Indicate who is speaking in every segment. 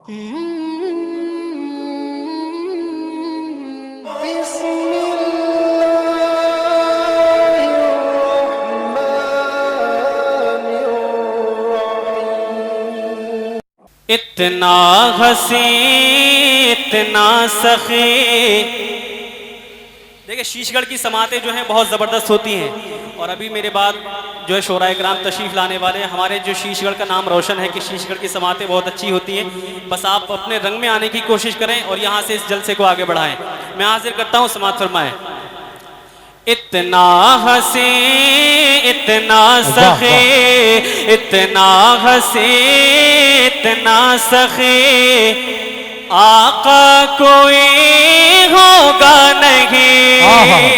Speaker 1: اتنا حسین اتنا سخی. دیکھیں شیش گڑھ کی سماعتیں جو ہیں بہت زبردست ہوتی ہیں، اور ابھی میرے بعد جو ہے شعراء کرام تشریف لانے والے ہیں. ہمارے جو شیش گڑھ کا نام روشن ہے کہ شیش گڑھ کی سماعتیں بہت اچھی ہوتی ہیں. بس آپ اپنے رنگ میں آنے کی کوشش کریں اور یہاں سے اس جلسے کو آگے بڑھائیں. میں حاضر کرتا ہوں، سماعت فرمائیں. اتنا حسین اتنا سخی، اتنا حسین اتنا سخی، آقا کوئی ہوگا نہیں.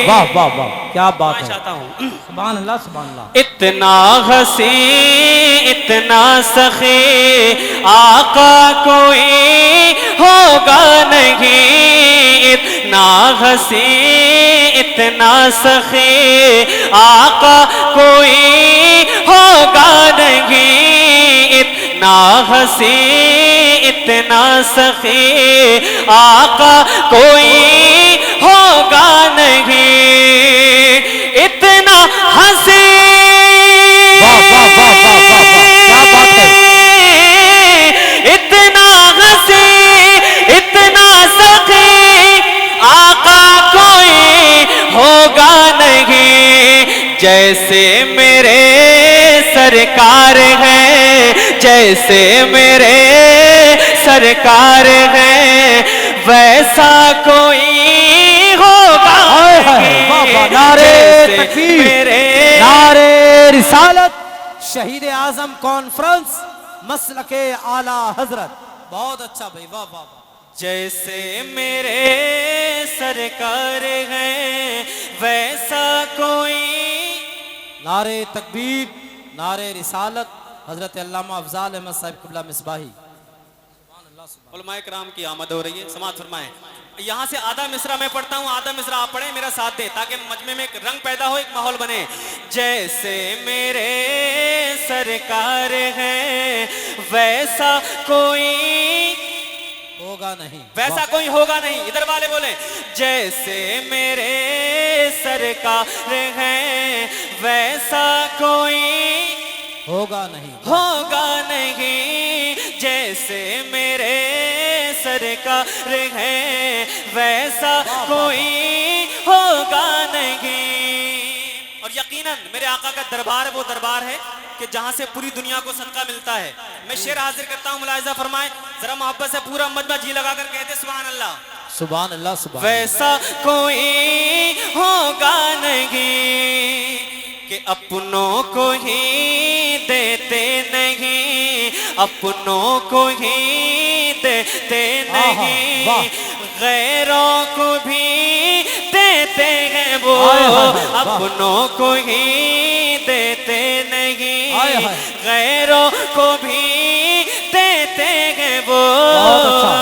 Speaker 2: واہ واہ واہ، کیا بات ہے.
Speaker 1: میں چاہتا ہوں
Speaker 2: سبحان اللہ سبحان اللہ.
Speaker 1: اتنا حسین اتنا سخی، آقا کوئی ہوگا نہیں. اتنا حسین اتنا سخی، آقا کوئی ہوگا نہیں. اتنا حسین اتنا سخی، آقا کوئی ہوگا نہیں. اتنا حسین
Speaker 2: کیا بات ہے.
Speaker 1: اتنا حسین اتنا سخی، آقا کوئی ہوگا نہیں. جیسے میرے سرکار ہیں، جیسے میرے سرکار ہیں، ویسا کوئی ہوگا نہیں.
Speaker 2: نعرے تکبیر، نعرے رسالت، شہید اعظم کانفرنس، مسلک اعلیٰ حضرت. بہت اچھا بھائی، واہ واہ.
Speaker 1: جیسے میرے سرکار ہیں ویسا کوئی.
Speaker 2: نعرے تکبیر، نعرے رسالت، حضرت علامہ افضال احمد صاحب قبلہ مصباحی.
Speaker 1: علماء کرام کی آمد ہو رہی ہے، سماعت فرمائیں. یہاں سے آدھا مصرع میں پڑھتا ہوں، آدھا مصرع آپ پڑھیں، میرا ساتھ دیں تاکہ مجمع میں ایک رنگ پیدا ہو، ایک ماحول بنے. جیسے میرے سرکار ہیں ویسا کوئی
Speaker 2: ہوگا نہیں،
Speaker 1: ویسا کوئی ہوگا نہیں. ادھر والے بولیں. جیسے میرے سرکار ہیں ویسا کوئی
Speaker 2: ہوگا نہیں،
Speaker 1: ہوگا نہیں. جیسے میرے سرکار ہیں ویسا کوئی ہوگا نہیں. اور یقیناً میرے آقا کا دربار وہ دربار ہے کہ جہاں سے پوری دنیا کو صدقہ ملتا ہے. میں شعر حاضر کرتا ہوں، ملاحظہ فرمائیں ذرا محبت سے. پورا مجمع جی لگا کر کہتے سبحان اللہ
Speaker 2: سبحان اللہ سبحان.
Speaker 1: ویسا کوئی ہوگا نہیں کہ اپنوں کو ہی دیتے نہیں، اپنوں کو ہی دیتے نہیں، غیروں کو بھی دیتے ہیں وہ، اپنوں کو ہی دیتے نہیں، غیروں کو بھی دیتے ہیں وہ،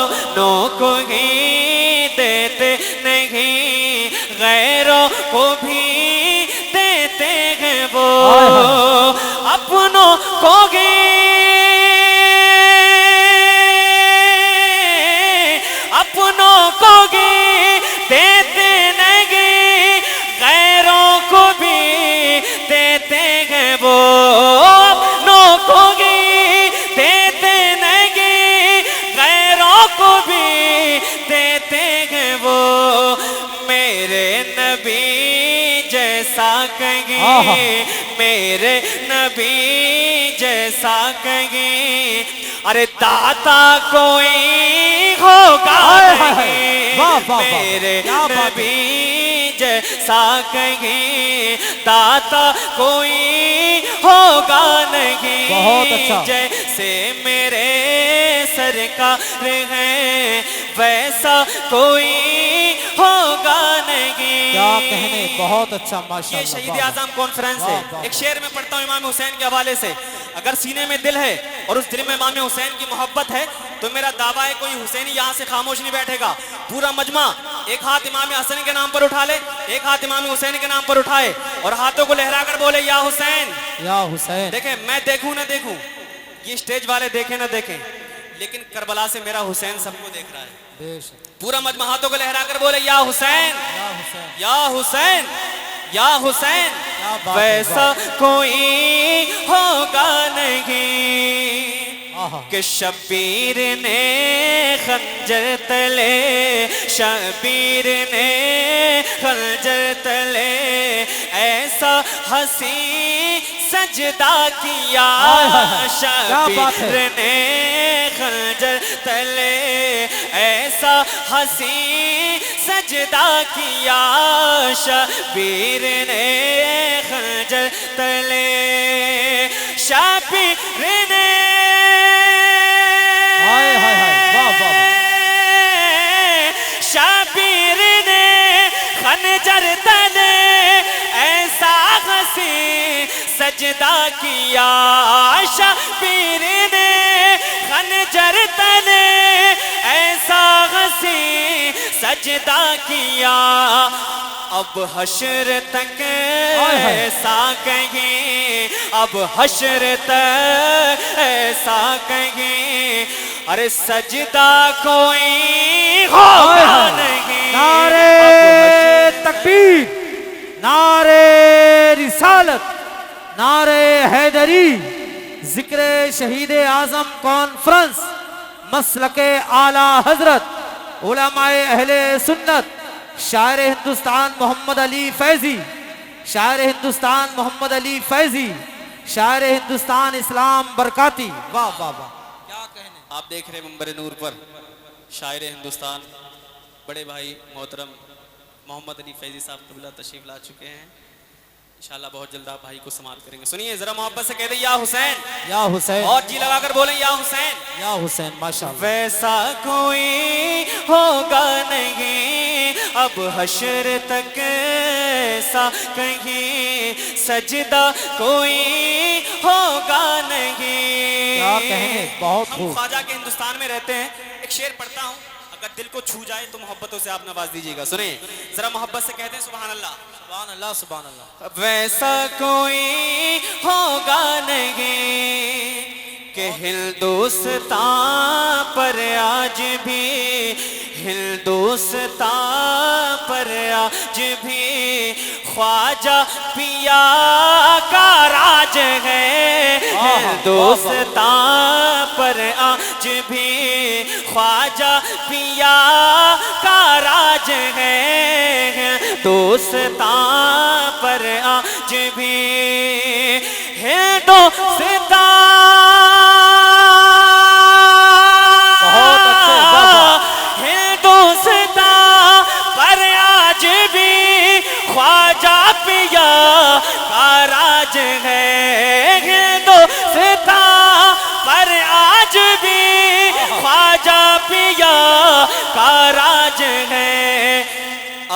Speaker 1: اپنوں کو ہی دیتے نہیں، غیروں کو بھی دیتے ہیں وہ، اپنوں کو ہی اپنوں کو ہی دیتے نہیں، غیروں کو بھی دیتے ہیں وہ، اپنوں کو ہی دیتے نہیں، غیروں کو بھی دیتے ہیں وہ. میرے نبی جیسا کہیں، میرے نبی جیسا کہیں، ارے داتا کوئی ہوگا نہیں. میرے نبی جیسا کہیں، داتا کوئی ہوگا نہیں. جیسے میرے سرکار ہیں ویسا کوئی ہوگا نہیں.
Speaker 2: کیا کہنے، بہت اچھا ماشاءاللہ.
Speaker 1: یہ شہید اعظم کانفرنس ہے. ایک شعر میں پڑھتا ہوں امام حسین کے حوالے سے. اگر سینے میں دل ہے اور اس دل میں امام حسین کی محبت ہے تو میرا دعویٰ ہے کوئی حسینی یہاں سے خاموش نہیں بیٹھے گا. پورا مجمع ایک ہاتھ امام حسن کے نام پر اٹھا لے، ایک ہاتھ امام حسین کے نام پر اٹھائے اور ہاتھوں کو لہرا کر بولے یا حسین
Speaker 2: یا حسین.
Speaker 1: دیکھیں میں دیکھوں نہ دیکھوں، یہ اسٹیج والے دیکھیں نہ دیکھیں، لیکن کربلا سے میرا حسین سب کو دیکھ رہا ہے.
Speaker 2: بے شک.
Speaker 1: پورا مجمع ہاتھوں کو لہرا کر بولے یا حسین
Speaker 2: یا حسین.
Speaker 1: یا حسین یا حسین.
Speaker 2: کیا بات ہے.
Speaker 1: ویسا کوئی ہوگا نہیں
Speaker 2: آہا.
Speaker 1: کہ شبیر نے خنجر تلے شبیر نے خنجر تلے ایسا حسین سجدہ کیا شبیر نے خنجر تلے ایسا حسین سجدہ کیا شبیر نے خنجر تلے شبیر نے شبیر نے خنجر تلے ایسا حسین سجدہ کیا شبیر نے خنجر تلے ایسا حسین سجدہ کیا. اب حشر تک ایسا کہیں اب حشر تک ایسا کہیں ارے سجدہ کوئی ہوگا نہیں.
Speaker 2: نعرے تکبیر نعرے رسالت نعرے حیدری. ذکر شہید اعظم کانفرنس مسلک اعلی حضرت علماء اہل سنت شاعر ہندوستان محمد علی فیضی شاعر ہندوستان محمد علی فیضی شاعر ہندوستان اسلام برکاتی. واہ واہ واہ کیا کہنے.
Speaker 1: آپ دیکھ رہے منبر نور پر شاعر ہندوستان بڑے بھائی محترم محمد علی فیضی صاحب قبلہ تشریف لا چکے ہیں. انشاءاللہ بہت جلد آپ بھائی کو سماعت کریں گے. سنیے ذرا محبت سے کہہ دیں یا حسین
Speaker 2: یا حسین.
Speaker 1: اور جی لگا کر بولیں یا حسین
Speaker 2: یا حسین. ماشاءاللہ.
Speaker 1: ویسا کوئی ہوگا نہیں اب حشر تک ایسا کہیں سجدہ کوئی ہوگا نہیں.
Speaker 2: کیا کہیں. بہت
Speaker 1: ہم
Speaker 2: خوب.
Speaker 1: خواجہ کے ہندوستان میں رہتے ہیں. ایک شعر پڑھتا ہوں اگر دل کو چھو جائے تو محبتوں سے آپ نواز دیجیے گا. سنیں ذرا محبت سے کہتے ہیں سبحان اللہ
Speaker 2: سبحان اللہ سبحان اللہ.
Speaker 1: ویسا کوئی ہوگا نہیں کہ ہندوستان پر آج بھی ہندوستان پر آج بھی خواجہ پیا کا راج ہے. ہندوستان پر آج بھی خواجہ پیا کا راج ہے. ہندوستان پر آج بھی ہندوستان پر آج بھی خواجہ پیا کا راج ہے. ہندوستان پر آج بھی خواجہ پیا کا راج ہے.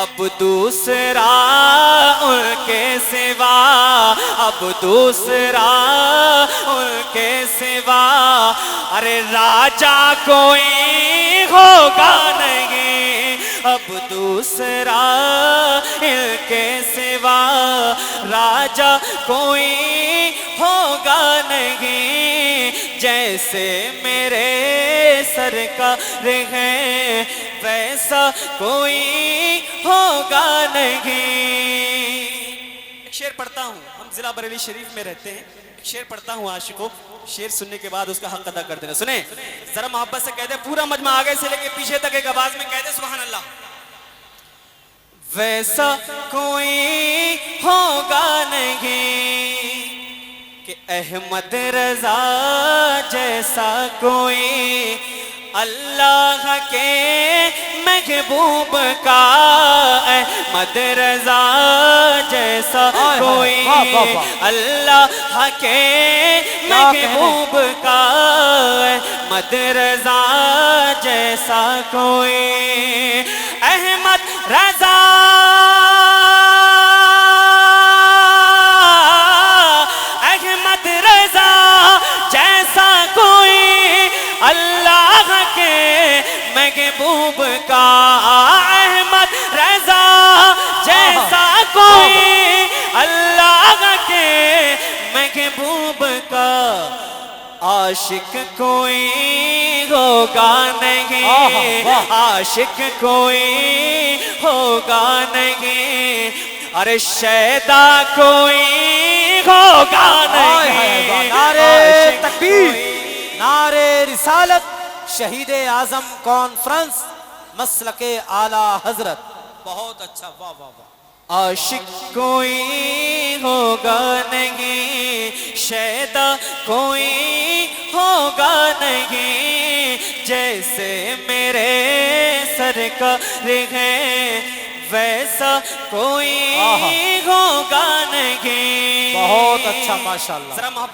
Speaker 1: اب دوسرا ان کے سوا اب دوسرا ان کے سوا ارے راجا کوئی ہوگا نہیں. اب دوسرا ان کے سوا راجا کوئی ہوگا نہیں. جیسے میرے سرکار ہیں ویسا کوئی ہوگا نہیں. ایک شعر پڑھتا ہوں. ہم ضلع بریلی شریف میں رہتے ہیں. ایک شعر پڑھتا ہوں عاشقوں. شعر سننے کے بعد اس کا حق ادا کر دینا. سنیں ذرا محبت سے کہتے ہیں پورا مجمع آگے سے لے کے پیچھے تک ایک آواز میں کہتے ہیں سبحان اللہ. ویسا کوئی ہوگا نہیں کہ احمد رضا جیسا کوئی اللہ کے محبوب کا احمد رضا جیسا کوئی اللہ کے محبوب کا احمد رضا جیسا کوئی احمد رضا احمد رضا جیسا کوئی اللہ کے محبوب کا احمد رضا جیسا کوئی اللہ کے محبوب کا عاشق کوئی ہوگا نہیں، عاشق کوئی ہوگا نہیں، ارے شیدا کوئی ہوگا نہیں،
Speaker 2: نعرے
Speaker 1: عاشق
Speaker 2: تکبیر،
Speaker 1: کوئی۔
Speaker 2: نعرے رسالت، شہید اعظم کانفرنس، مسلک اعلی حضرت۔ بہت اچھا، واہ واہ واہ۔
Speaker 1: عاشق کوئی ہوگا نہیں، شیدا کوئی ہوگا نہیں، جیسے میرے سرکار ہیں ویسا کوئی ہوگا نہیں۔
Speaker 2: بہت اچھا، ماشاءاللہ۔
Speaker 1: ذرا محبت